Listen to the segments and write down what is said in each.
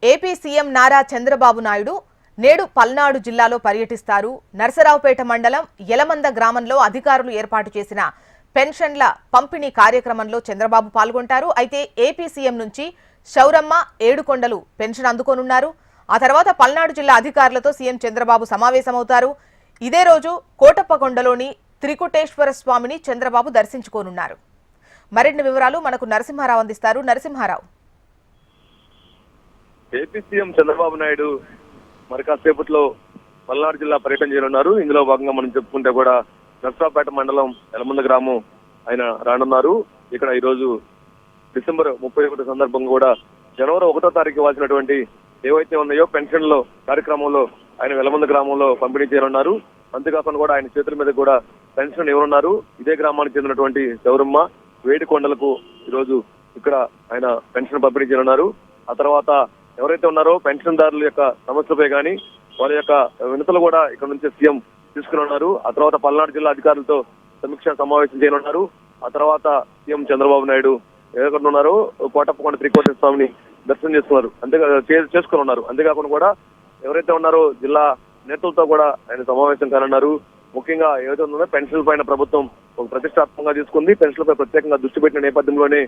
AP CM Nara Chandrababu Naidu నేడు పల్నాడు జిల్లాలో పర్యటిస్తారు. నరసరావుపేట మండలం యలమంద గ్రామంలో అధికారులు ఏర్పాటు చేసిన పెన్షన్ల పంపిణీ కార్యక్రమంలో చంద్రబాబు పాల్గొంటారు. అయితే ఏపీ సీఎం నుంచి శౌరమ్మ ఏడుకొండలు పెన్షన్ అందుకోనున్నారు. ఆ తర్వాత పల్నాడు జిల్లా అధికారులతో సీఎం చంద్రబాబు సమావేశమవుతారు. ఇదే రోజు కోటప్పకొండలోని త్రికుటేశ్వర స్వామిని చంద్రబాబు దర్శించుకోనున్నారు. మరిన్ని వివరాలు మనకు నరసింహారావు అందిస్తారు. నరసింహారావు, ఏపీ సీఎం చంద్రబాబు నాయుడు మరి కాసేపట్లో పల్నాడు జిల్లా పర్యటన చేయనున్నారు. ఇందులో భాగంగా మనం చెప్పుకుంటే కూడా నర్సరావుపేట మండలం యలమంద గ్రామం ఆయన రానున్నారు. ఇక్కడ ఈ రోజు డిసెంబర్ 31 సందర్భంగా కూడా జనవరి 1వ తారీఖు ఇవ్వాల్సినటువంటి ఏవైతే ఉన్నాయో పెన్షన్ల కార్యక్రమంలో ఆయన యలమంద గ్రామంలో పంపిణీ చేయనున్నారు. అంతేకాకుండా కూడా ఆయన చేతుల మీద కూడా పెన్షన్ ఇవ్వనున్నారు. ఇదే గ్రామానికి చెందినటువంటి శౌరమ్మ వేడికొండలకు ఈరోజు ఇక్కడ ఆయన పెన్షన్ పంపిణీ చేయనున్నారు. ఆ తర్వాత ఎవరైతే ఉన్నారో పెన్షన్దారుల యొక్క సమస్యలపై కానీ వాళ్ళ యొక్క వినతులు కూడా ఇక్కడ నుంచి సీఎం తీసుకుని ఉన్నారు. ఆ తర్వాత పల్నాడు జిల్లా అధికారులతో సమీక్ష సమావేశం చేయనున్నారు. ఆ తర్వాత సీఎం చంద్రబాబు నాయుడు ఎక్కడ ఉన్నారో కోటప్పకొండ త్రికోటేశ్వర స్వామిని దర్శనం చేసుకుని ఉన్నారు. అంతేకాకుండా కూడా ఎవరైతే ఉన్నారో జిల్లా నేతలతో కూడా ఆయన సమావేశం కానున్నారు. ముఖ్యంగా ఏదైతే ఉందో పెన్షన్ల పైన ప్రభుత్వం ఒక ప్రతిష్టాత్మకంగా తీసుకుంది. పెన్షన్లపై ప్రత్యేకంగా దృష్టి పెట్టిన నేపథ్యంలోనే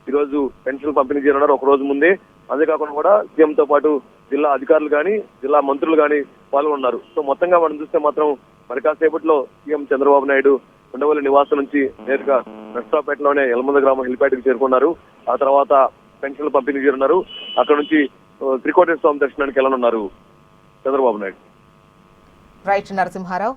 ఈ రోజు పెన్షన్లు పంపిణీ చేయనున్నారు ఒక రోజు ముందే. అంతేకాకుండా కూడా సీఎంతో పాటు జిల్లా అధికారులు కానీ జిల్లా మంత్రులు కానీ పాల్గొన్నారు. సో మొత్తంగా మనం చూస్తే మాత్రం మరి కాసేపట్లో సీఎం చంద్రబాబు నాయుడు ఉండవల్లి నివాసం నుంచి నేరుగా నర్సరావుపేటలోనే యలమంద గ్రామం హెలిప్యాడ్కి చేరుకున్నారు. ఆ తర్వాత పెన్షన్లు పంపిణీ చేయనున్నారు. అక్కడ నుంచి త్రికోటేశ్వర స్వామి దర్శనానికి వెళ్ళనున్నారు చంద్రబాబు నాయుడు. రైట్ నరసింహారావు.